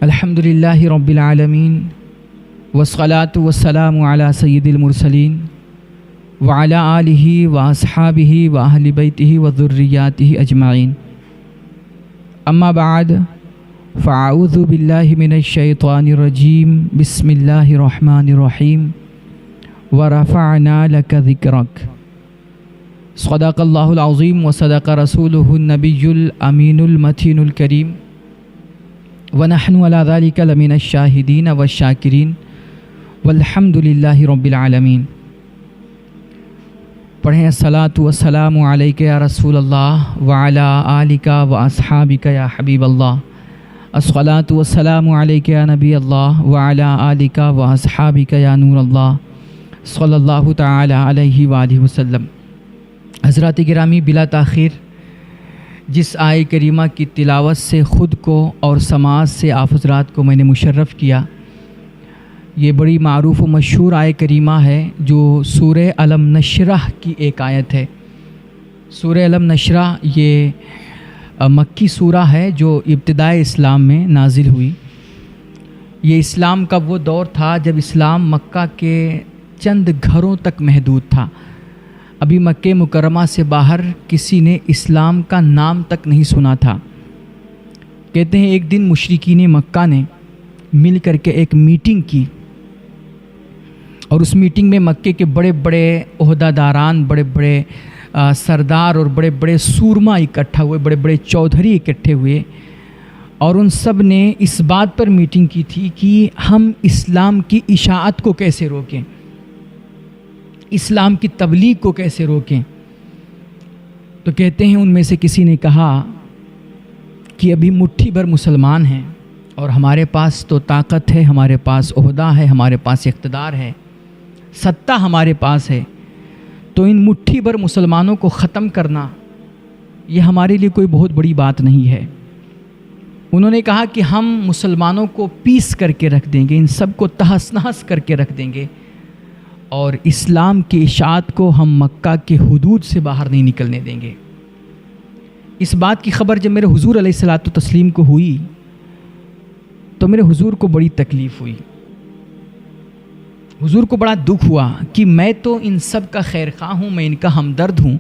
الحمدللہ رب العالمین والصلاة والسلام علی سید المرسلین وعلی آلہ واصحابہ واہل بیتہ وذریاتہ اجمعین، اما بعد فاعوذ باللہ من الشیطان الرجیم، بسم اللہ الرحمن الرحیم، ورفعنا لک ذکرک۔ صدق اللہ العظیم وصدق رسولہ النبی الامین المتین الکریم، ونحن علی ذلک لمن الشاہدین والشاکرین والحمد للہ رب العالمین۔ پڑھیں الصلاۃ والسلام علیک یا رسول اللہ وعلی آلک واصحابک یا حبیب اللہ۔ الصلاۃ والسلام علیک یا نبی اللہ وعلی آلک واصحابک یا نور اللہ، صلی اللہ تعالی علیہ وآلہ وسلم۔ حضرات گرامی، بلا تاخیر جس آیہ کریمہ کی تلاوت سے خود کو اور سماعت سے آپ حضرات کو میں نے مشرف کیا، یہ بڑی معروف و مشہور آیہ کریمہ ہے جو سورہ الم نشرح کی ایک آیت ہے۔ سورہ الم نشرح یہ مکی سورہ ہے جو ابتدائے اسلام میں نازل ہوئی۔ یہ اسلام کا وہ دور تھا جب اسلام مکہ کے چند گھروں تک محدود تھا۔ ابھی مکہ مکرمہ سے باہر کسی نے اسلام کا نام تک نہیں سنا تھا۔ کہتے ہیں ایک دن مشرکین مکہ نے مل کر کے ایک میٹنگ کی، اور اس میٹنگ میں مکے کے بڑے بڑے عہدہ داران، بڑے بڑے سردار اور بڑے بڑے سورما اکٹھا ہوئے، بڑے بڑے چودھری اکٹھے ہوئے، اور ان سب نے اس بات پر میٹنگ کی تھی کہ ہم اسلام کی اشاعت کو کیسے روکیں، اسلام کی تبلیغ کو کیسے روکیں۔ تو کہتے ہیں ان میں سے کسی نے کہا کہ ابھی مٹھی بھر مسلمان ہیں اور ہمارے پاس تو طاقت ہے، ہمارے پاس عہدہ ہے، ہمارے پاس اقتدار ہے، ستہ ہمارے پاس ہے، تو ان مٹھی بھر مسلمانوں کو ختم کرنا یہ ہمارے لیے کوئی بہت بڑی بات نہیں ہے۔ انہوں نے کہا کہ ہم مسلمانوں کو پیس کر کے رکھ دیں گے، ان سب کو تہس نہس کر کے رکھ دیں گے، اور اسلام کی اشاعت کو ہم مکہ کے حدود سے باہر نہیں نکلنے دیں گے۔ اس بات کی خبر جب میرے حضور علیہ الصلاۃ والتسلیم کو ہوئی تو میرے حضور کو بڑی تکلیف ہوئی، حضور کو بڑا دکھ ہوا کہ میں تو ان سب کا خیر خواہ ہوں، میں ان کا ہمدرد ہوں،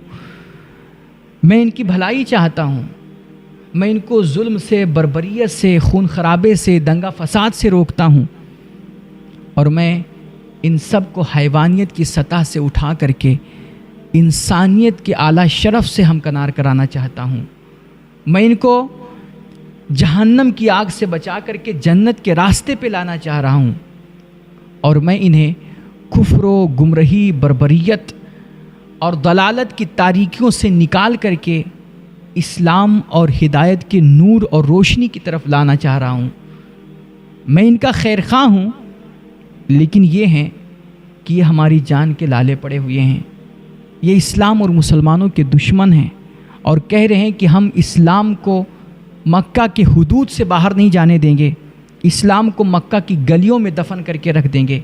میں ان کی بھلائی چاہتا ہوں، میں ان کو ظلم سے، بربریت سے، خون خرابے سے، دنگا فساد سے روکتا ہوں، اور میں ان سب کو حیوانیت کی سطح سے اٹھا کر کے انسانیت کے اعلیٰ شرف سے ہمکنار کرانا چاہتا ہوں، میں ان کو جہنم کی آگ سے بچا کر کے جنت کے راستے پہ لانا چاہ رہا ہوں، اور میں انہیں کفر و گمراہی، بربریت اور ضلالت کی تاریکیوں سے نکال کر کے اسلام اور ہدایت کے نور اور روشنی کی طرف لانا چاہ رہا ہوں۔ میں ان کا خیر خواہ ہوں، لیکن یہ ہیں کہ یہ ہماری جان کے لالے پڑے ہوئے ہیں، یہ اسلام اور مسلمانوں کے دشمن ہیں، اور کہہ رہے ہیں کہ ہم اسلام کو مکہ کے حدود سے باہر نہیں جانے دیں گے، اسلام کو مکہ کی گلیوں میں دفن کر کے رکھ دیں گے،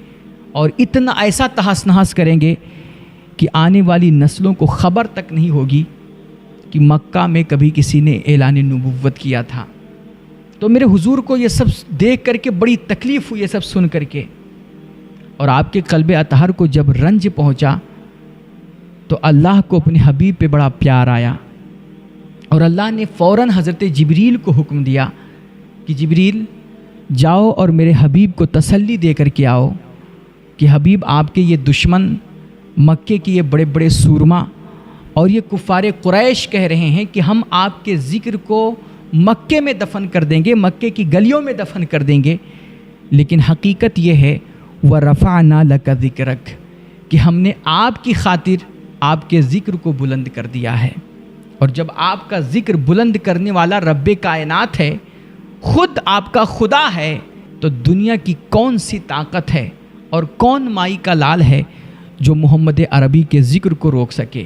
اور اتنا ایسا تہس نہس کریں گے کہ آنے والی نسلوں کو خبر تک نہیں ہوگی کہ مکہ میں کبھی کسی نے اعلان نبوت کیا تھا۔ تو میرے حضور کو یہ سب دیکھ کر کے بڑی تکلیف ہوئی، یہ سب سن کر کے، اور آپ کے قلب اطہر کو جب رنج پہنچا تو اللہ کو اپنے حبیب پہ بڑا پیار آیا، اور اللہ نے فوراً حضرت جبریل کو حکم دیا کہ جبریل جاؤ اور میرے حبیب کو تسلی دے کر کے آؤ کہ حبیب آپ کے یہ دشمن، مکے کے یہ بڑے بڑے سورما اور یہ کفار قریش کہہ رہے ہیں کہ ہم آپ کے ذکر کو مکے میں دفن کر دیں گے، مکے کی گلیوں میں دفن کر دیں گے، لیکن حقیقت یہ ہے وَرَفَعْنَا لَكَ ذِكْرَكَ کہ ہم نے آپ کی خاطر آپ کے ذکر کو بلند کر دیا ہے، اور جب آپ کا ذکر بلند کرنے والا رب کائنات ہے، خود آپ کا خدا ہے، تو دنیا کی کون سی طاقت ہے اور کون مائی کا لال ہے جو محمد عربی کے ذکر کو روک سکے۔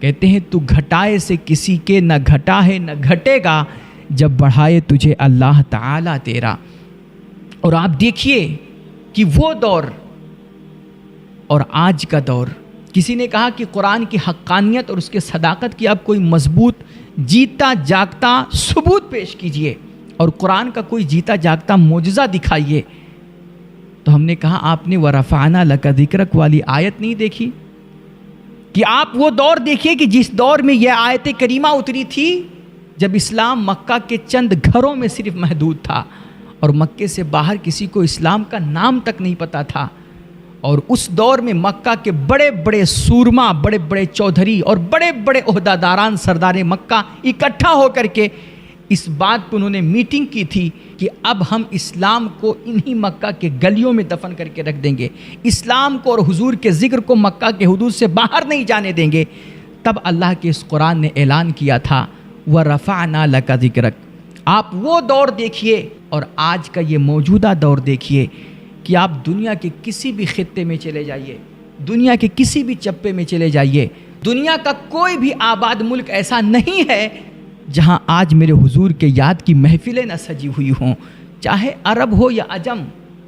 کہتے ہیں تو گھٹائے سے کسی کے نہ گھٹا ہے نہ گھٹے گا، جب بڑھائے تجھے اللہ تعالیٰ تیرا۔ اور آپ دیکھیے کہ وہ دور اور آج کا دور، کسی نے کہا کہ قرآن کی حقانیت اور اس کے صداقت کی آپ کوئی مضبوط جیتا جاگتا ثبوت پیش کیجئے، اور قرآن کا کوئی جیتا جاگتا معجزہ دکھائیے۔ تو ہم نے کہا آپ نے وَرَفَعْنَا لَكَ ذِكْرَكَ والی آیت نہیں دیکھی کہ آپ وہ دور دیکھیے کہ جس دور میں یہ آیت کریمہ اتری تھی جب اسلام مکہ کے چند گھروں میں صرف محدود تھا اور مکے سے باہر کسی کو اسلام کا نام تک نہیں پتا تھا، اور اس دور میں مکہ کے بڑے بڑے سورما، بڑے بڑے چودھری اور بڑے بڑے عہدیداران سردار مکہ اکٹھا ہو کر کے اس بات پہ انہوں نے میٹنگ کی تھی کہ اب ہم اسلام کو انہی مکہ کے گلیوں میں دفن کر کے رکھ دیں گے، اسلام کو اور حضور کے ذکر کو مکہ کے حدود سے باہر نہیں جانے دیں گے۔ تب اللہ کے اس قرآن نے اعلان کیا تھا وَرَفَعْنَا لَكَ ذِكْرَكَ۔ آپ وہ دور دیکھیے اور آج کا یہ موجودہ دور دیکھیے کہ آپ دنیا کے کسی بھی خطے میں چلے جائیے، دنیا کے کسی بھی چپے میں چلے جائیے، دنیا کا کوئی بھی آباد ملک ایسا نہیں ہے جہاں آج میرے حضور کے یاد کی محفلیں نہ سجی ہوئی ہوں، چاہے عرب ہو یا عجم،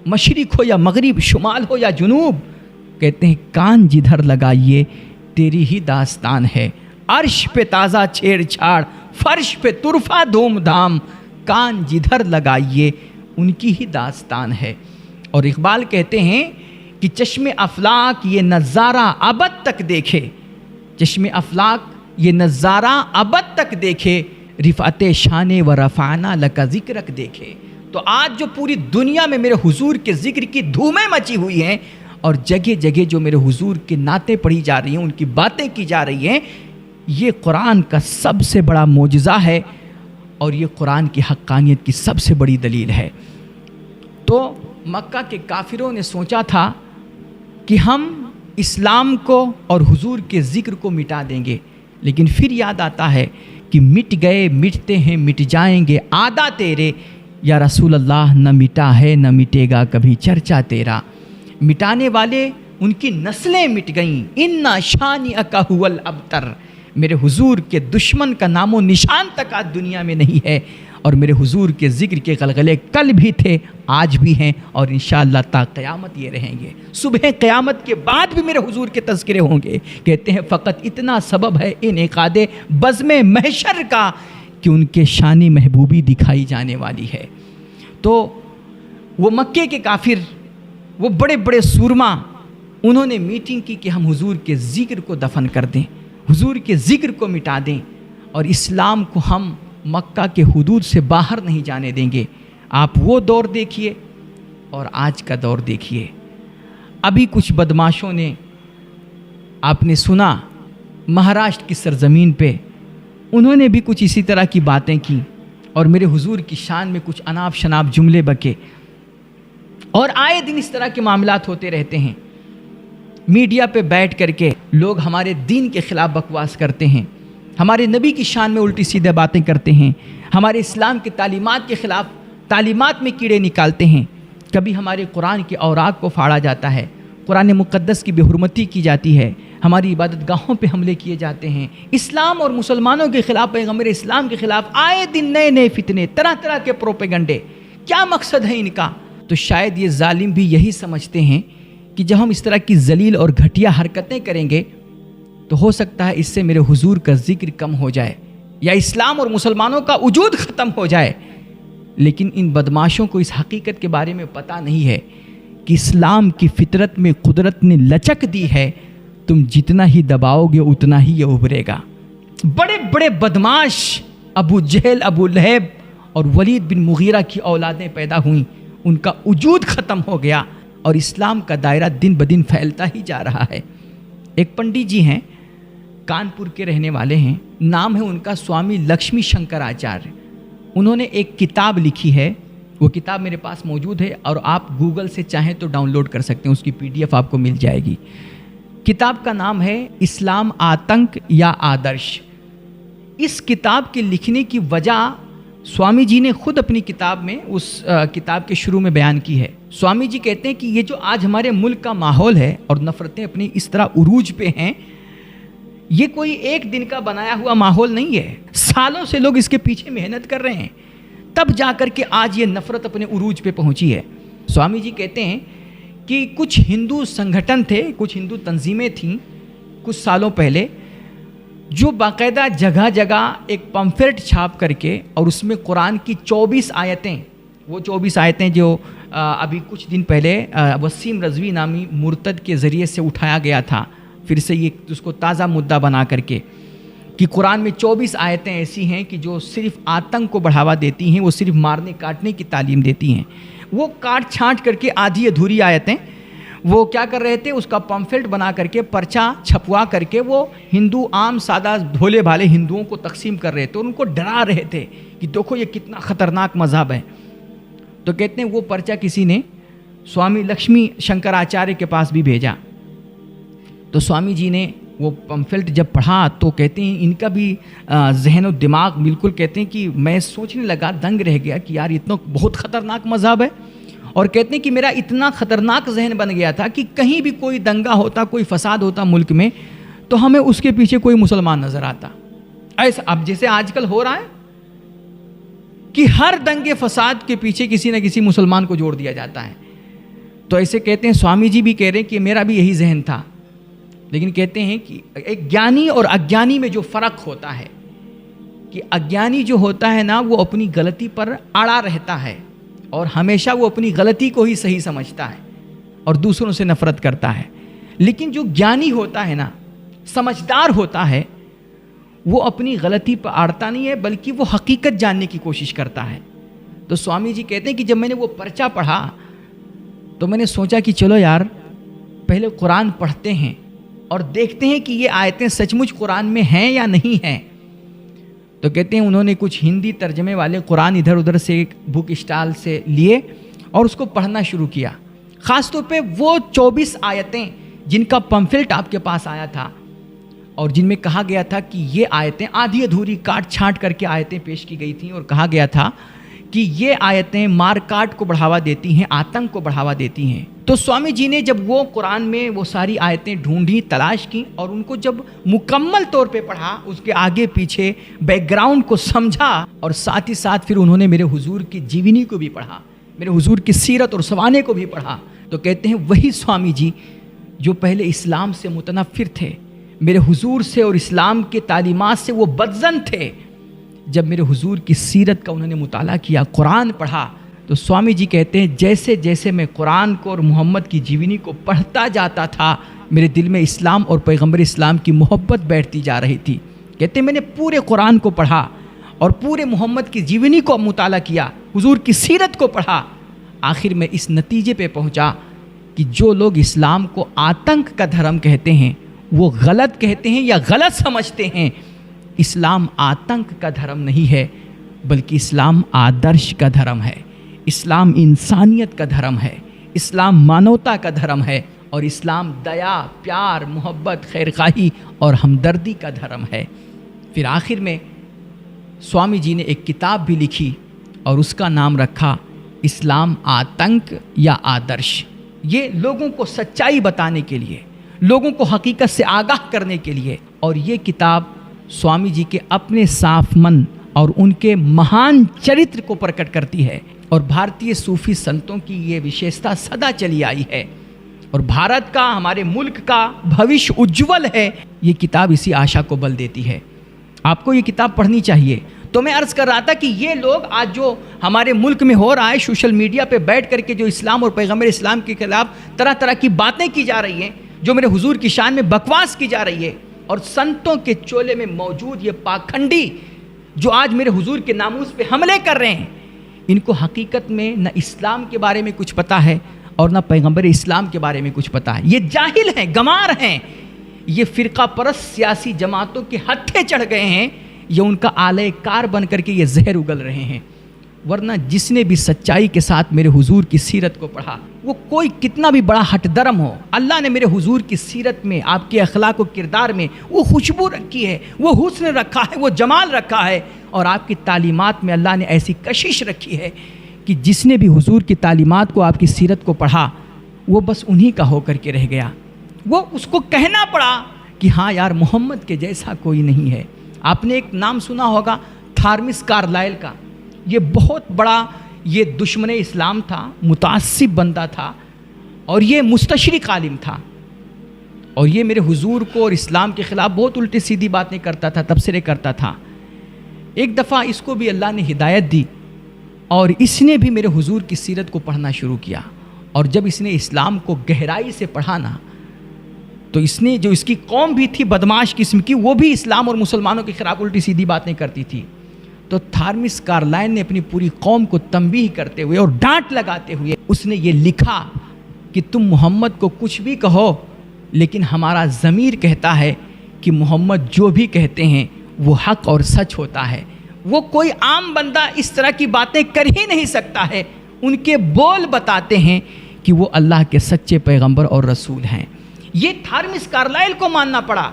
مشرق ہو یا مغرب، شمال ہو یا جنوب۔ کہتے ہیں کان جدھر لگائیے تیری ہی داستان ہے، عرش پہ تازہ چھیڑ چھاڑ، فرش پہ طرفہ دھوم دھام، کان جدھر لگائیے ان کی ہی داستان ہے۔ اور اقبال کہتے ہیں کہ چشم افلاک یہ نظارہ ابد تک دیکھے، چشم افلاک یہ نظارہ ابد تک دیکھے، رفعت شان و رفعنا لک ذکرک دیکھے۔ تو آج جو پوری دنیا میں میرے حضور کے ذکر کی دھومیں مچی ہوئی ہیں اور جگہ جگہ جو میرے حضور کی نعتیں پڑھی جا رہی ہیں، ان کی باتیں کی جا رہی ہیں، یہ قرآن کا سب سے بڑا معجزہ ہے اور یہ قرآن کی حقانیت کی سب سے بڑی دلیل ہے۔ تو مکہ کے کافروں نے سوچا تھا کہ ہم اسلام کو اور حضور کے ذکر کو مٹا دیں گے، لیکن پھر یاد آتا ہے کہ مٹ گئے مٹتے ہیں مٹ جائیں گے آدھا تیرے، یا رسول اللہ نہ مٹا ہے نہ مٹے گا کبھی چرچا تیرا۔ مٹانے والے ان کی نسلیں مٹ گئیں، اِنَّ شَانِئَکَ هُوَ الْأَبْتَرُ، میرے حضور کے دشمن کا نام و نشان تک آج دنیا میں نہیں ہے، اور میرے حضور کے ذکر کے غلغلے کل بھی تھے، آج بھی ہیں، اور انشاءاللہ تا قیامت یہ رہیں گے۔ صبح قیامت کے بعد بھی میرے حضور کے تذکرے ہوں گے۔ کہتے ہیں فقط اتنا سبب ہے انعقاد بزم محشر کا کہ ان کے شان محبوبی دکھائی جانے والی ہے۔ تو وہ مکے کے کافر، وہ بڑے بڑے سورما، انہوں نے میٹنگ کی کہ ہم حضور کے ذکر کو دفن کر دیں، حضور کے ذکر کو مٹا دیں، اور اسلام کو ہم مکہ کے حدود سے باہر نہیں جانے دیں گے۔ آپ وہ دور دیکھیے اور آج کا دور دیکھیے۔ ابھی کچھ بدماشوں نے، آپ نے سنا مہاراشٹر کی سرزمین پہ انہوں نے بھی کچھ اسی طرح کی باتیں کی اور میرے حضور کی شان میں کچھ اناپ شناپ جملے بکے، اور آئے دن اس طرح کے معاملات ہوتے رہتے ہیں۔ میڈیا پہ بیٹھ کر کے لوگ ہمارے دین کے خلاف بکواس کرتے ہیں، ہمارے نبی کی شان میں الٹی سیدھے باتیں کرتے ہیں، ہمارے اسلام کی تعلیمات کے خلاف تعلیمات میں کیڑے نکالتے ہیں۔ کبھی ہمارے قرآن کے اوراق کو پھاڑا جاتا ہے، قرآن مقدس کی بے حرمتی کی جاتی ہے، ہماری عبادت گاہوں پہ حملے کیے جاتے ہیں، اسلام اور مسلمانوں کے خلاف، پیغمبر اسلام کے خلاف آئے دن نئے نئے فتنے، طرح طرح کے پروپیگنڈے۔ کیا مقصد ہے ان کا؟ تو شاید یہ ظالم بھی یہی سمجھتے ہیں کہ جب ہم اس طرح کی ذلیل اور گھٹیا حرکتیں کریں گے تو ہو سکتا ہے اس سے میرے حضور کا ذکر کم ہو جائے یا اسلام اور مسلمانوں کا وجود ختم ہو جائے۔ لیکن ان بدماشوں کو اس حقیقت کے بارے میں پتہ نہیں ہے کہ اسلام کی فطرت میں قدرت نے لچک دی ہے، تم جتنا ہی دباؤ گے اتنا ہی یہ ابھرے گا۔ بڑے بڑے بدماش ابو جہل، ابو لہب اور ولید بن مغیرہ کی اولادیں پیدا ہوئیں، ان کا وجود ختم ہو گیا اور اسلام کا دائرہ دن بدن پھیلتا ہی جا رہا ہے۔ ایک پنڈت جی ہیں، کانپور کے رہنے والے ہیں، نام ہے ان کا سوامی لکشمی شنکر آچاریہ۔ انہوں نے ایک کتاب لکھی ہے، وہ کتاب میرے پاس موجود ہے اور آپ گوگل سے چاہیں تو ڈاؤن لوڈ کر سکتے ہیں، اس کی PDF آپ کو مل جائے گی۔ کتاب کا نام ہے اسلام آتنک یا آدرش۔ اس کتاب کے لکھنے کی وجہ سوامی جی نے خود اپنی کتاب میں، اس کتاب کے شروع میں بیان کی ہے۔ سوامی جی کہتے ہیں کہ یہ جو آج ہمارے ملک کا ماحول ہے اور نفرتیں اپنی اس طرح عروج پہ ہیں، یہ کوئی ایک دن کا بنایا ہوا ماحول نہیں ہے، سالوں سے لوگ اس کے پیچھے محنت کر رہے ہیں، تب جا کر کے آج یہ نفرت اپنے عروج پہ پہنچی ہے۔ سوامی جی کہتے ہیں کہ کچھ ہندو سنگھٹن تھے، کچھ ہندو تنظیمیں تھیں کچھ سالوں پہلے، جو باقاعدہ جگہ جگہ ایک پمفلٹ چھاپ کر کے اور اس میں قرآن کی 24 آیتیں، وہ 24 آیتیں جو ابھی کچھ دن پہلے وسیم رضوی نامی مرتد کے ذریعے سے اٹھایا گیا تھا، پھر سے یہ اس کو تازہ مدعا بنا کر کے کہ قرآن میں 24 آیتیں ایسی ہیں کہ جو صرف آتنک کو بڑھاوا دیتی ہیں، وہ صرف مارنے کاٹنے کی تعلیم دیتی ہیں. وہ کاٹ چھانٹ کر کے آدھی ادھوری آیتیں وہ کیا کر رہے تھے، اس کا پمفلٹ بنا کر کے پرچہ چھپوا کر کے وہ ہندو عام سادہ بھولے بھالے ہندوؤں کو تقسیم کر رہے تھے اور ان کو ڈرا رہے تھے کہ دیکھو یہ کتنا خطرناک مذہب ہے. تو کہتے ہیں وہ پرچہ کسی نے سوامی لکشمی شنکراچاریہ کے پاس بھی بھیجا. تو سوامی جی نے وہ پمفلٹ جب پڑھا تو کہتے ہیں ان کا بھی ذہن و دماغ بالکل، کہتے ہیں کہ میں سوچنے لگا، دنگ رہ گیا کہ یار اتنا بہت خطرناک مذہب ہے. اور کہتے ہیں کہ میرا اتنا خطرناک ذہن بن گیا تھا کہ کہیں بھی کوئی دنگا ہوتا، کوئی فساد ہوتا ملک میں، تو ہمیں اس کے پیچھے کوئی مسلمان نظر آتا. ایسا اب جیسے آج کل ہو رہا ہے کہ ہر دنگے فساد کے پیچھے کسی نہ کسی مسلمان کو جوڑ دیا جاتا ہے. تو ایسے کہتے ہیں سوامی جی بھی کہہ رہے ہیں کہ میرا بھی یہی ذہن تھا. لیکن کہتے ہیں کہ ایک گیانی اور اگیانی میں جو فرق ہوتا ہے کہ اگیانی جو ہوتا ہے نا وہ اپنی غلطی پر اڑا رہتا ہے اور ہمیشہ وہ اپنی غلطی کو ہی صحیح سمجھتا ہے اور دوسروں سے نفرت کرتا ہے. لیکن جو گیانی ہوتا ہے نا، سمجھدار ہوتا ہے، وہ اپنی غلطی پر اڑتا نہیں ہے بلکہ وہ حقیقت جاننے کی کوشش کرتا ہے. تو سوامی جی کہتے ہیں کہ جب میں نے وہ پرچہ پڑھا تو میں نے سوچا کہ چلو یار پہلے قرآن پڑھتے ہیں اور دیکھتے ہیں کہ یہ آیتیں سچ مچ قرآن میں ہیں یا نہیں ہیں. تو کہتے ہیں انہوں نے کچھ ہندی ترجمے والے قرآن ادھر ادھر سے ایک بک اسٹال سے لیے اور اس کو پڑھنا شروع کیا. خاص طور پہ وہ 24 آیتیں جن کا پمفلٹ آپ کے پاس آیا تھا اور جن میں کہا گیا تھا کہ یہ آیتیں آدھی ادھوری کاٹ چھانٹ کر کے آیتیں پیش کی گئی تھیں اور کہا گیا تھا کہ یہ آیتیں مار کاٹ کو بڑھاوا دیتی ہیں، آتنک کو بڑھاوا دیتی ہیں. تو سوامی جی نے جب وہ قرآن میں وہ ساری آیتیں ڈھونڈی، تلاش کی اور ان کو جب مکمل طور پہ پڑھا، اس کے آگے پیچھے بیک گراؤنڈ کو سمجھا اور ساتھ ہی ساتھ پھر انہوں نے میرے حضور کی جیونی کو بھی پڑھا، میرے حضور کی سیرت اور سوانے کو بھی پڑھا. تو کہتے ہیں وہی سوامی جی جو پہلے اسلام سے متنفر تھے، میرے حضور سے اور اسلام کے تعلیمات سے وہ بدظن تھے، جب میرے حضور کی سیرت کا انہوں نے مطالعہ کیا، قرآن پڑھا، تو سوامی جی کہتے ہیں جیسے جیسے میں قرآن کو اور محمد کی جیونی کو پڑھتا جاتا تھا، میرے دل میں اسلام اور پیغمبر اسلام کی محبت بیٹھتی جا رہی تھی. کہتے ہیں میں نے پورے قرآن کو پڑھا اور پورے محمد کی جیونی کو مطالعہ کیا، حضور کی سیرت کو پڑھا. آخر میں اس نتیجے پہ پہنچا کہ جو لوگ اسلام کو آتنک کا دھرم کہتے ہیں وہ غلط کہتے ہیں یا غلط سمجھتے ہیں. اسلام آتنک کا دھرم نہیں ہے بلکہ اسلام آدرش کا دھرم ہے، اسلام انسانیت کا دھرم ہے، اسلام مانوتا کا دھرم ہے اور اسلام دیا، پیار، محبت، خیرخواہی اور ہمدردی کا دھرم ہے. پھر آخر میں سوامی جی نے ایک کتاب بھی لکھی اور اس کا نام رکھا اسلام آتنک یا آدرش. یہ لوگوں کو سچائی بتانے کے لیے، لوگوں کو حقیقت سے آگاہ کرنے کے لیے. اور یہ کتاب سوامی جی کے اپنے صاف من اور ان کے مہان چرتر کو پرکٹ کرتی ہے اور بھارتی صوفی سنتوں کی یہ وشیشتا سدا چلی آئی ہے اور بھارت کا، ہمارے ملک کا بھوش اجول ہے. یہ کتاب اسی آشا کو بل دیتی ہے. آپ کو یہ کتاب پڑھنی چاہیے. تو میں عرض کر رہا تھا کہ یہ لوگ آج جو ہمارے ملک میں ہو رہا ہے، سوشل میڈیا پہ بیٹھ کر کے جو اسلام اور پیغمبر اسلام کے خلاف طرح طرح کی باتیں کی جا رہی ہیں، جو میرے حضور کی شان میں بکواس کی جا رہی ہے، اور سنتوں کے چولے میں موجود یہ پاکھنڈی جو آج میرے حضور کے ناموس پہ حملے کر رہے ہیں، ان کو حقیقت میں نہ اسلام کے بارے میں کچھ پتہ ہے اور نہ پیغمبر اسلام کے بارے میں کچھ پتہ ہے. یہ جاہل ہیں، گمار ہیں. یہ فرقہ پرست سیاسی جماعتوں کے ہتھے چڑھ گئے ہیں، یہ ان کا آلے کار بن کر کے یہ زہر اگل رہے ہیں. ورنہ جس نے بھی سچائی کے ساتھ میرے حضور کی سیرت کو پڑھا، وہ کوئی کتنا بھی بڑا ہٹ درم ہو، اللہ نے میرے حضور کی سیرت میں، آپ کے اخلاق و کردار میں وہ خوشبو رکھی ہے، وہ حسن رکھا ہے، وہ جمال رکھا ہے. اور آپ کی تعلیمات میں اللہ نے ایسی کشش رکھی ہے کہ جس نے بھی حضور کی تعلیمات کو، آپ کی سیرت کو پڑھا، وہ بس انہی کا ہو کر کے رہ گیا. وہ اس کو کہنا پڑا کہ ہاں یار محمد کے جیسا کوئی نہیں ہے. آپ نے ایک نام سنا ہوگا تھارمس کارلائل کا. یہ بہت بڑا یہ دشمن اسلام تھا، متعصب بندہ تھا اور یہ مستشرق عالم تھا. اور یہ میرے حضور کو اور اسلام کے خلاف بہت الٹی سیدھی باتیں کرتا تھا، تبصرے کرتا تھا۔ ایک دفعہ اس کو بھی اللہ نے ہدایت دی اور اس نے بھی میرے حضور کی سیرت کو پڑھنا شروع کیا، اور جب اس نے اسلام کو گہرائی سے پڑھا نا، تو اس نے جو اس کی قوم بھی تھی بدماش قسم کی، وہ بھی اسلام اور مسلمانوں کے خلاف الٹی سیدھی باتیں کرتی تھی، تو تھامس کارلائل نے اپنی پوری قوم کو تنبیہ کرتے ہوئے اور ڈانٹ لگاتے ہوئے اس نے یہ لکھا کہ تم محمد کو کچھ بھی کہو، لیکن ہمارا ضمیر کہتا ہے کہ محمد جو بھی کہتے ہیں وہ حق اور سچ ہوتا ہے، وہ کوئی عام بندہ اس طرح کی باتیں کر ہی نہیں سکتا ہے، ان کے بول بتاتے ہیں کہ وہ اللہ کے سچے پیغمبر اور رسول ہیں۔ یہ تھامس کارلائل کو ماننا پڑا۔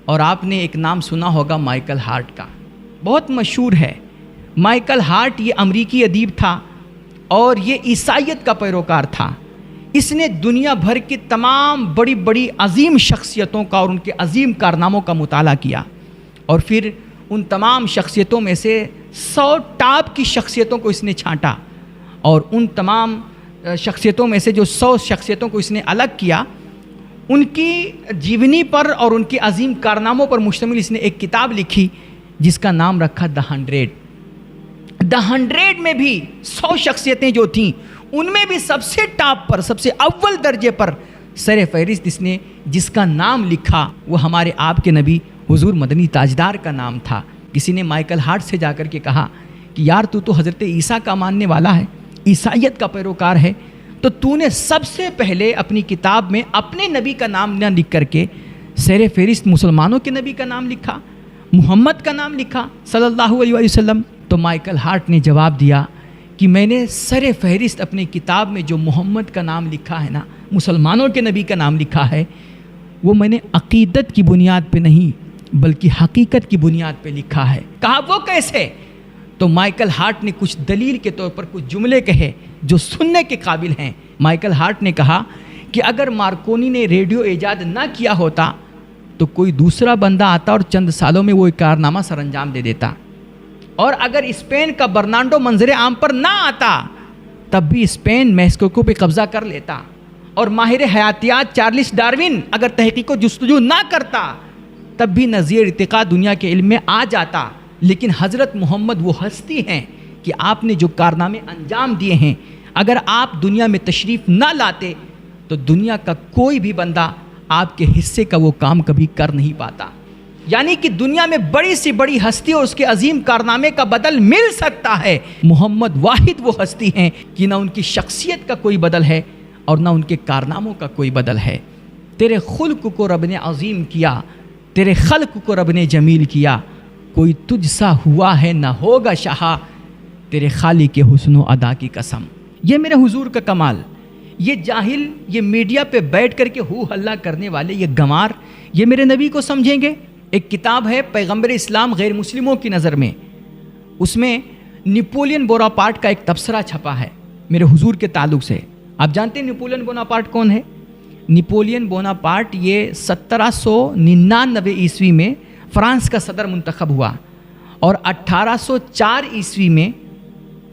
اور آپ نے ایک نام سنا ہوگا مائیکل ہارٹ کا، بہت مشہور ہے۔ مائیکل ہارٹ یہ امریکی ادیب تھا اور یہ عیسائیت کا پیروکار تھا۔ اس نے دنیا بھر کی تمام بڑی بڑی عظیم شخصیتوں کا اور ان کے عظیم کارناموں کا مطالعہ کیا، اور پھر ان تمام شخصیتوں میں سے 100 ٹاپ کی شخصیتوں کو اس نے چھانٹا، اور ان تمام شخصیتوں میں سے جو 100 شخصیتوں کو اس نے الگ کیا، ان کی جیونی پر اور ان کے عظیم کارناموں پر مشتمل اس نے ایک کتاب لکھی جس کا نام رکھا The 100۔ The 100 میں بھی 100 شخصیتیں جو تھیں، ان میں بھی سب سے ٹاپ پر، سب سے اول درجے پر سر فہرست اس نے جس کا نام لکھا وہ ہمارے آپ کے نبی حضور مدنی تاجدار کا نام تھا۔ کسی نے مائیکل ہارٹ سے جا کر کے کہا کہ یار تو حضرت عیسیٰ کا ماننے والا ہے، عیسائیت کا پیروکار ہے، تو نے سب سے پہلے اپنی کتاب میں اپنے نبی کا نام نہ لکھ کر کے سر فہرست مسلمانوں کے نبی کا نام لکھا، محمد کا نام لکھا صلی اللہ علیہ وسلم۔ تو مائیکل ہارٹ نے جواب دیا کہ میں نے سر فہرست اپنی کتاب میں جو محمد کا نام لکھا ہے نا، مسلمانوں کے نبی کا نام لکھا ہے، وہ میں نے عقیدت کی بنیاد پہ نہیں بلکہ حقیقت کی بنیاد پہ لکھا ہے۔ کہا وہ کیسے؟ تو مائیکل ہارٹ نے کچھ دلیل کے طور پر کچھ جملے کہے جو سننے کے قابل ہیں۔ مائیکل ہارٹ نے کہا کہ اگر مارکونی نے ریڈیو ایجاد نہ کیا ہوتا تو کوئی دوسرا بندہ آتا اور چند سالوں میں وہ ایک کارنامہ سر انجام دے دیتا، اور اگر اسپین کا برنارڈو منظر عام پر نہ آتا تب بھی اسپین میکسیکو پہ قبضہ کر لیتا، اور ماہر حیاتیات چارلس ڈارون اگر تحقیق و جستجو نہ کرتا تب بھی نظریہ ارتقاء دنیا کے علم میں آ جاتا۔ لیکن حضرت محمد وہ ہستی ہیں کہ آپ نے جو کارنامے انجام دیے ہیں، اگر آپ دنیا میں تشریف نہ لاتے تو دنیا کا کوئی بھی بندہ آپ کے حصے کا وہ کام کبھی کر نہیں پاتا۔ یعنی کہ دنیا میں بڑی سی بڑی ہستی اور اس کے عظیم کارنامے کا بدل مل سکتا ہے، محمد واحد وہ ہستی ہیں کہ نہ ان کی شخصیت کا کوئی بدل ہے اور نہ ان کے کارناموں کا کوئی بدل ہے۔ تیرے خلق کو رب نے عظیم کیا، تیرے خلق کو رب نے جمیل کیا، کوئی تجھ سا ہوا ہے نہ ہوگا شاہ، تیرے خالق کے حسن و ادا کی قسم۔ یہ میرے حضور کا کمال، یہ جاہل، یہ میڈیا پہ بیٹھ کر کے ہو ہلہ کرنے والے یہ گمار، یہ میرے نبی کو سمجھیں گے؟ ایک کتاب ہے پیغمبر اسلام غیر مسلموں کی نظر میں، اس میں نیپولین بوناپارٹ کا ایک تبصرہ چھپا ہے میرے حضور کے تعلق سے۔ آپ جانتے ہیں نیپولین بوناپارٹ کون ہے؟ نیپولین بوناپارٹ یہ 1799 عیسوی میں فرانس کا صدر منتخب ہوا، اور 1804 عیسوی میں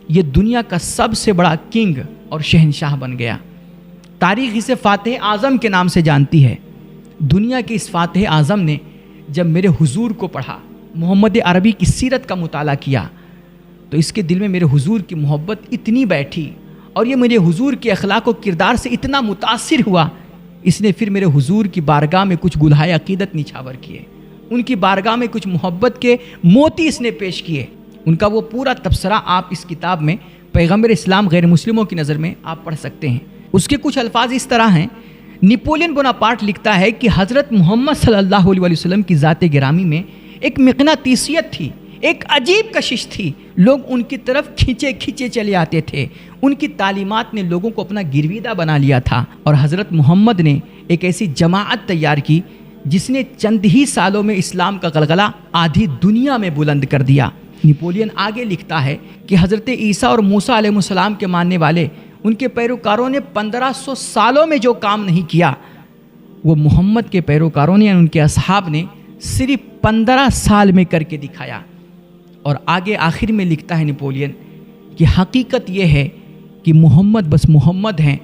یہ دنیا کا سب سے بڑا کنگ اور شہنشاہ بن گیا۔ تاریخ اسے فاتح اعظم کے نام سے جانتی ہے۔ دنیا کے اس فاتح اعظم نے جب میرے حضور کو پڑھا، محمد عربی کی سیرت کا مطالعہ کیا، تو اس کے دل میں میرے حضور کی محبت اتنی بیٹھی، اور یہ میرے حضور کے اخلاق و کردار سے اتنا متاثر ہوا، اس نے پھر میرے حضور کی بارگاہ میں کچھ گلہائے عقیدت نچھاور کیے، ان کی بارگاہ میں کچھ محبت کے موتی اس نے پیش کیے۔ ان کا وہ پورا تبصرہ آپ اس کتاب میں پیغمبر اسلام غیر مسلموں کی نظر میں آپ پڑھ سکتے ہیں۔ اس کے کچھ الفاظ اس طرح ہیں۔ نیپولین بوناپارٹ لکھتا ہے کہ حضرت محمد صلی اللہ علیہ وسلم کی ذات گرامی میں ایک مقناطیسیت تھی، ایک عجیب کشش تھی، لوگ ان کی طرف کھینچے کھینچے چلے آتے تھے، ان کی تعلیمات نے لوگوں کو اپنا گرویدہ بنا لیا تھا، اور حضرت محمد نے ایک ایسی جماعت تیار کی جس نے چند ہی سالوں میں اسلام کا غلغلہ آدھی دنیا میں بلند کر دیا۔ نیپولین آگے لکھتا ہے کہ حضرت عیسیٰ اور موسیٰ علیہ السلام کے ماننے والے، ان کے پیروکاروں نے 1500 سالوں میں جو کام نہیں کیا، وہ محمد کے پیروکاروں نے، ان کے اصحاب نے صرف 15 سال میں کر کے دکھایا۔ اور آگے آخر میں لکھتا ہے نیپولین کہ حقیقت یہ ہے کہ محمد بس محمد ہیں،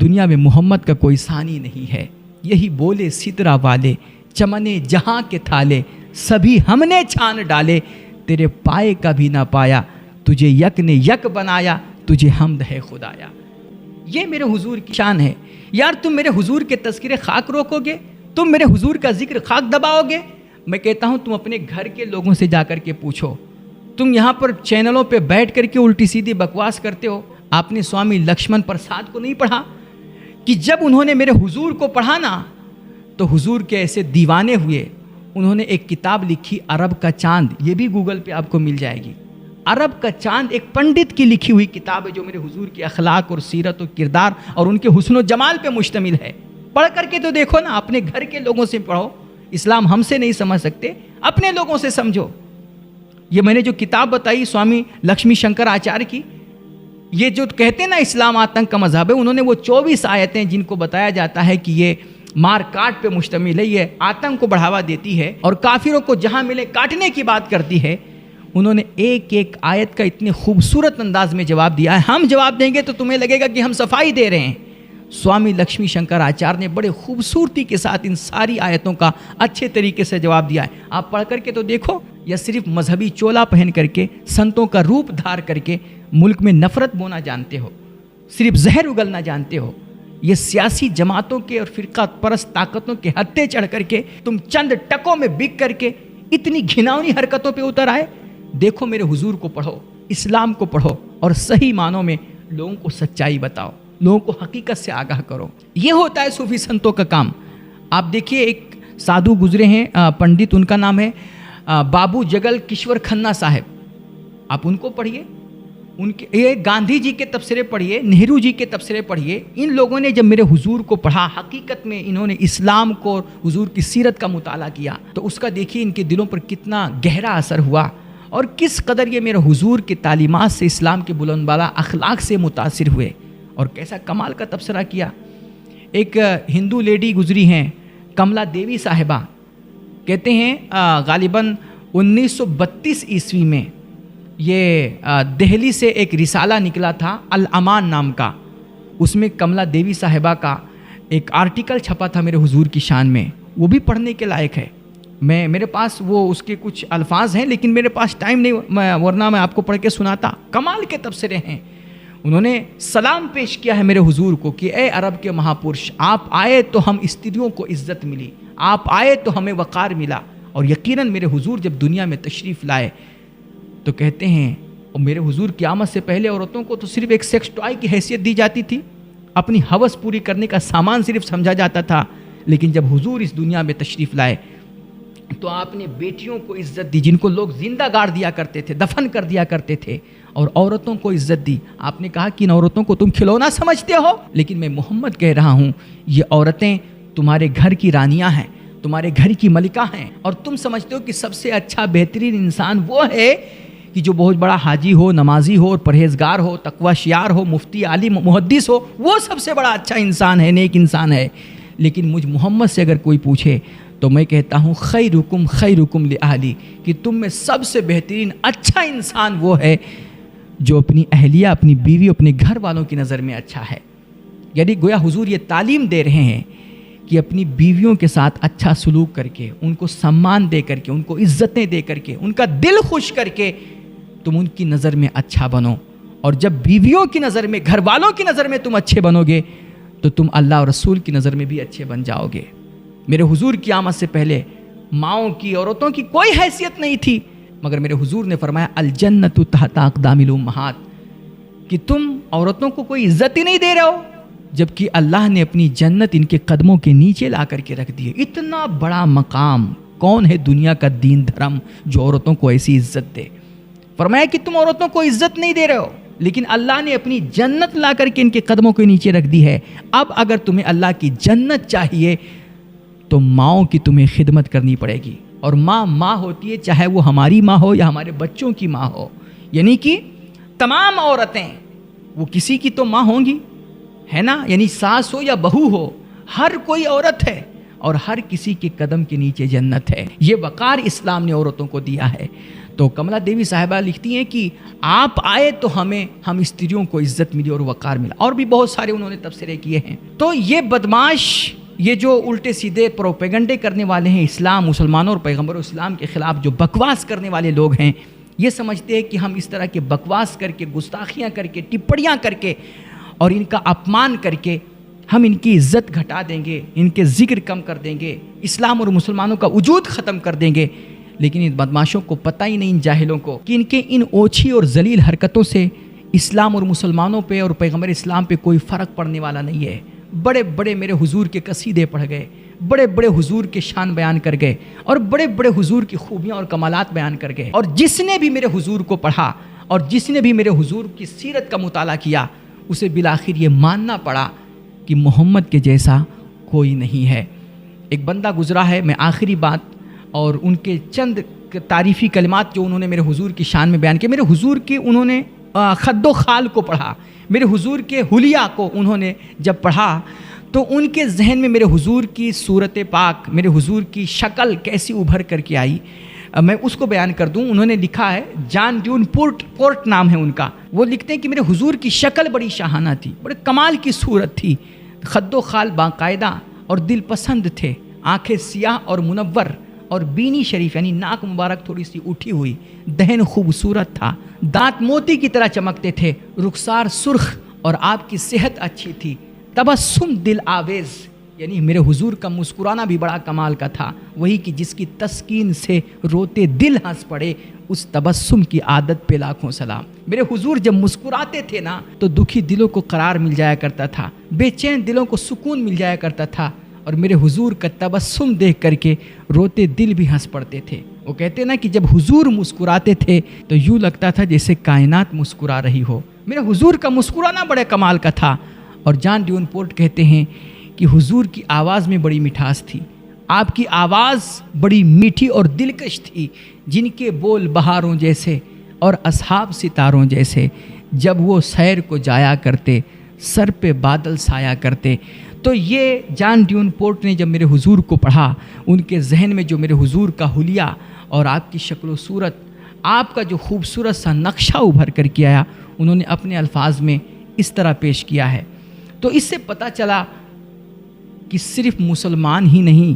دنیا میں محمد کا کوئی ثانی نہیں ہے۔ یہی بولے سدرا والے، چمنے جہاں کے تھالے، سبھی ہم نے چھان ڈالے، تیرے پائے کا بھی نہ پایا، تجھے یک نے یک بنایا، تجھے حمد ہے خدایا۔ یہ میرے حضور کی شان ہے۔ یار تم میرے حضور کے تذکرے خاک روکو گے، تم میرے حضور کا ذکر خاک دباؤ گے؟ میں کہتا ہوں تم اپنے گھر کے لوگوں سے جا کر کے پوچھو۔ تم یہاں پر چینلوں پہ بیٹھ کر کے الٹی سیدھی بکواس کرتے ہو۔ آپ نے سوامی لکشمن پرساد کو نہیں پڑھا کہ جب انہوں نے میرے حضور کو پڑھا نا تو حضور کے ایسے دیوانے ہوئے؟ انہوں نے ایک کتاب لکھی عرب کا چاند، یہ بھی گوگل پہ آپ کو مل جائے گی۔ عرب کا چاند ایک پنڈت کی لکھی ہوئی کتاب ہے جو میرے حضور کے اخلاق اور سیرت و کردار اور ان کے حسن و جمال پہ مشتمل ہے۔ پڑھ کر کے تو دیکھو نا، اپنے گھر کے لوگوں سے پڑھو۔ اسلام ہم سے نہیں سمجھ سکتے، اپنے لوگوں سے سمجھو۔ یہ میں نے جو کتاب بتائی سوامی لکشمی شنکر آچاریہ کی، یہ جو کہتے ہیں نا اسلام آتنک کا مذہب ہے، انہوں نے وہ 24 آیتیں جن کو بتایا جاتا ہے کہ یہ مار کاٹ پہ مشتمل ہے، یہ آتنک کو بڑھاوا دیتی ہے اور کافروں کو جہاں ملے کاٹنے کی بات کرتی ہے، انہوں نے ایک ایک آیت کا اتنے خوبصورت انداز میں جواب دیا ہے۔ ہم جواب دیں گے تو تمہیں لگے گا کہ ہم صفائی دے رہے ہیں۔ سوامی لکشمی شنکر آچاریہ نے بڑے خوبصورتی کے ساتھ ان ساری آیتوں کا اچھے طریقے سے جواب دیا ہے۔ آپ پڑھ کر کے تو دیکھو، یا صرف مذہبی چولا پہن کر کے، سنتوں کا روپ دھار کر کے ملک میں نفرت بونا جانتے ہو، صرف زہر اگلنا جانتے ہو۔ یہ سیاسی جماعتوں کے اور فرقہ پرست طاقتوں کے ہتھے چڑھ کر کے تم چند ٹکوں میں بک کر کے اتنی گھناؤنی حرکتوں پہ اتر آئے۔ دیکھو میرے حضور کو پڑھو، اسلام کو پڑھو اور صحیح معنوں میں لوگوں کو سچائی بتاؤ، لوگوں کو حقیقت سے آگاہ کرو۔ یہ ہوتا ہے صوفی سنتوں کا کام۔ آپ دیکھیے ایک سادھو گزرے ہیں پنڈت، ان کا نام ہے بابو جگل کشور کھنہ صاحب، آپ ان کو پڑھیے، ان کے یہ گاندھی جی کے تبصرے پڑھیے، نہرو جی کے تبصرے پڑھیے۔ ان لوگوں نے جب میرے حضور کو پڑھا، حقیقت میں انہوں نے اسلام کو، حضور کی سیرت کا مطالعہ کیا، تو اس کا دیکھیے ان کے دلوں پر کتنا گہرا اثر ہوا اور کس قدر یہ میرے حضور کی تعلیمات سے، اسلام کے بلند بالا اخلاق سے متاثر ہوئے اور کیسا کمال کا تبصرہ کیا۔ ایک ہندو لیڈی گزری ہیں کملا دیوی صاحبہ، کہتے ہیں غالباً 1932 عیسوی میں یہ دہلی سے ایک رسالہ نکلا تھا الامان نام کا، اس میں کملا دیوی صاحبہ کا ایک آرٹیکل چھپا تھا میرے حضور کی شان میں، وہ بھی پڑھنے کے لائق ہے۔ میرے پاس وہ اس کے کچھ الفاظ ہیں لیکن میرے پاس ٹائم نہیں، ورنہ میں آپ کو پڑھ کے سناتا۔ کمال کے تبصرے ہیں۔ انہوں نے سلام پیش کیا ہے میرے حضور کو کہ اے عرب کے مہاپرش، آپ آئے تو ہم استریوں کو عزت ملی، آپ آئے تو ہمیں وقار ملا، اور یقیناً میرے حضور جب دنیا میں تشریف لائے تو کہتے ہیں، اور میرے حضور کی آمد سے پہلے عورتوں کو تو صرف ایک سیکس ٹوائے کی حیثیت دی جاتی تھی، اپنی ہوس پوری کرنے کا سامان صرف سمجھا جاتا تھا، لیکن جب حضور اس دنیا میں تشریف لائے تو آپ نے بیٹیوں کو عزت دی، جن کو لوگ زندہ گاڑ دیا کرتے تھے، دفن کر دیا کرتے تھے، اور عورتوں کو عزت دی۔ آپ نے کہا کہ ان عورتوں کو تم کھلونا سمجھتے ہو، لیکن میں محمد کہہ رہا ہوں یہ عورتیں تمہارے گھر کی رانیاں ہیں، تمہارے گھر کی ملکہ ہیں، اور تم سمجھتے ہو کہ سب سے اچھا بہترین انسان وہ ہے کہ جو بہت بڑا حاجی ہو، نمازی ہو اور پرہیزگار ہو، تقوی شیار ہو، مفتی عالم محدث ہو، وہ سب سے بڑا اچھا انسان ہے، نیک انسان ہے۔ لیکن مجھ محمد سے اگر کوئی پوچھے تو میں کہتا ہوں خیرکم خیرکم لأہلی، کہ تم میں سب سے بہترین اچھا انسان وہ ہے جو اپنی اہلیہ، اپنی بیوی، اپنے گھر والوں کی نظر میں اچھا ہے۔ یعنی گویا حضور یہ تعلیم دے رہے ہیں کہ اپنی بیویوں کے ساتھ اچھا سلوک کر کے، ان کو سمان دے کر کے، ان کو عزتیں دے کر کے، ان کا دل خوش کر کے تم ان کی نظر میں اچھا بنو، اور جب بیویوں کی نظر میں، گھر والوں کی نظر میں تم اچھے بنو گے تو تم اللہ اور رسول کی نظر میں بھی اچھے بن جاؤ گے۔ میرے حضور کی آمد سے پہلے ماؤں کی، عورتوں کی کوئی حیثیت نہیں تھی، مگر میرے حضور نے فرمایا الجنت تحت اقدام الامہات، کہ تم عورتوں کو کوئی عزت ہی نہیں دے رہے ہو، جبکہ اللہ نے اپنی جنت ان کے قدموں کے نیچے لا کر کے رکھ دی ہے۔ اتنا بڑا مقام کون ہے دنیا کا دین دھرم جو عورتوں کو ایسی عزت دے؟ فرمایا کہ تم عورتوں کو عزت نہیں دے رہے ہو، لیکن اللہ نے اپنی جنت لا کر کے ان کے قدموں کے نیچے رکھ دی ہے۔ اب اگر تمہیں اللہ کی جنت چاہیے تو ماؤں کی تمہیں خدمت کرنی پڑے گی، اور ماں ہوتی ہے، چاہے وہ ہماری ماں ہو یا ہمارے بچوں کی ماں ہو، یعنی کہ تمام عورتیں وہ کسی کی تو ماں ہوں گی، ہے نا؟ یعنی ساس ہو یا بہو ہو، ہر کوئی عورت ہے اور ہر کسی کے قدم کے نیچے جنت ہے۔ یہ وقار اسلام نے عورتوں کو دیا ہے۔ تو کملا دیوی صاحبہ لکھتی ہیں کہ آپ آئے تو ہم استریوں کو عزت ملی اور وقار ملا، اور بھی بہت سارے انہوں نے تبصرے کیے ہیں۔ تو یہ بدماش یہ جو الٹے سیدھے پروپیگنڈے کرنے والے ہیں اسلام، مسلمانوں اور پیغمبر اسلام کے خلاف جو بکواس کرنے والے لوگ ہیں، یہ سمجھتے ہیں کہ ہم اس طرح کے بکواس کر کے، گستاخیاں کر کے، ٹپڑیاں کر کے اور ان کا اپمان کر کے ہم ان کی عزت گھٹا دیں گے، ان کے ذکر کم کر دیں گے، اسلام اور مسلمانوں کا وجود ختم کر دیں گے۔ لیکن ان بدماشوں کو پتہ ہی نہیں، ان جاہلوں کو، کہ ان کے ان اوچھی اور ذلیل حرکتوں سے اسلام اور مسلمانوں پہ اور پیغمبر اسلام پہ کوئی فرق پڑنے والا نہیں ہے۔ بڑے بڑے میرے حضور کے قصیدے پڑھ گئے، بڑے بڑے حضور کے شان بیان کر گئے، اور بڑے بڑے حضور کی خوبیاں اور کمالات بیان کر گئے، اور جس نے بھی میرے حضور کو پڑھا اور جس نے بھی میرے حضور کی سیرت کا مطالعہ کیا، اسے بالآخر یہ ماننا پڑا کہ محمد کے جیسا کوئی نہیں ہے۔ ایک بندہ گزرا ہے، میں آخری بات اور ان کے چند تعریفی کلمات جو انہوں نے میرے حضور کی شان میں بیان کیے، میرے حضور کی انہوں نے خد و خال کو پڑھا، میرے حضور کے حلیہ کو انہوں نے جب پڑھا تو ان کے ذہن میں میرے حضور کی صورت پاک، میرے حضور کی شکل کیسی ابھر کر کے آئی، میں اس کو بیان کر دوں۔ انہوں نے لکھا ہے، جان ڈیون پورٹ نام ہے ان کا، وہ لکھتے ہیں کہ میرے حضور کی شکل بڑی شاہانہ تھی، بڑے کمال کی صورت تھی، خد و خال باقاعدہ اور دل پسند تھے، آنکھیں سیاہ اور منور، اور بینی شریف یعنی ناک مبارک تھوڑی سی اٹھی ہوئی، دہن خوبصورت تھا، دانت موتی کی طرح چمکتے تھے، رخسار سرخ اور آپ کی صحت اچھی تھی، تبسم دل آویز یعنی میرے حضور کا مسکرانا بھی بڑا کمال کا تھا، وہی کہ جس کی تسکین سے روتے دل ہنس پڑے، اس تبسم کی عادت پہ لاکھوں سلام۔ میرے حضور جب مسکراتے تھے نا تو دکھی دلوں کو قرار مل جایا کرتا تھا، بے چین دلوں کو سکون مل جایا کرتا تھا، اور میرے حضور کا تبسم دیکھ کر کے روتے دل بھی ہنس پڑتے تھے۔ وہ کہتے ہیں نا کہ جب حضور مسکراتے تھے تو یوں لگتا تھا جیسے کائنات مسکرا رہی ہو۔ میرے حضور کا مسکرانا بڑے کمال کا تھا، اور جان ڈیون پورٹ کہتے ہیں کہ حضور کی آواز میں بڑی مٹھاس تھی، آپ کی آواز بڑی میٹھی اور دلکش تھی، جن کے بول بہاروں جیسے اور اصحاب ستاروں جیسے، جب وہ سیر کو جایا کرتے سر پہ بادل سایا کرتے۔ تو یہ جان ڈیون پورٹ نے جب میرے حضور کو پڑھا، ان کے ذہن میں جو میرے حضور کا حلیہ اور آپ کی شکل و صورت، آپ کا جو خوبصورت سا نقشہ ابھر کر کے آیا، انہوں نے اپنے الفاظ میں اس طرح پیش کیا ہے۔ تو اس سے پتہ چلا کہ صرف مسلمان ہی نہیں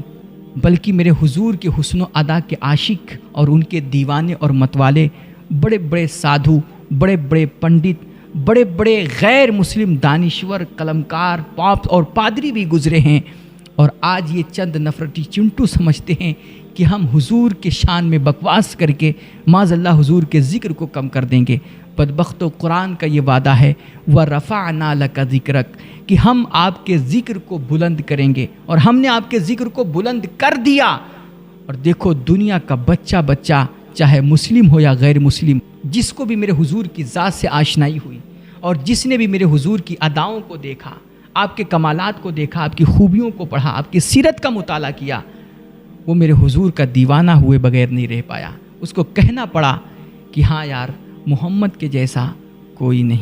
بلکہ میرے حضور کے حسن و ادا کے عاشق اور ان کے دیوانے اور متوالے، بڑے بڑے سادھو، بڑے بڑے پنڈت، بڑے بڑے غیر مسلم دانشور، قلمکار، پاپ اور پادری بھی گزرے ہیں، اور آج یہ چند نفرتی چنٹو سمجھتے ہیں کہ ہم حضور کے شان میں بکواس کر کے معاذ اللہ حضور کے ذکر کو کم کر دیں گے۔ بدبختو قرآن کا یہ وعدہ ہے، وَرَفَعْنَا لَكَ ذِكْرَكَ، کہ ہم آپ کے ذکر کو بلند کریں گے، اور ہم نے آپ کے ذکر کو بلند کر دیا۔ اور دیکھو دنیا کا بچہ چاہے مسلم ہو یا غیر مسلم، جس کو بھی میرے حضور کی ذات سے آشنائی ہوئی اور جس نے بھی میرے حضور کی اداؤں کو دیکھا، آپ کے کمالات کو دیکھا، آپ کی خوبیوں کو پڑھا، آپ کی سیرت کا مطالعہ کیا، وہ میرے حضور کا دیوانہ ہوئے بغیر نہیں رہ پایا۔ اس کو کہنا پڑا کہ ہاں یار، محمد کے جیسا کوئی نہیں۔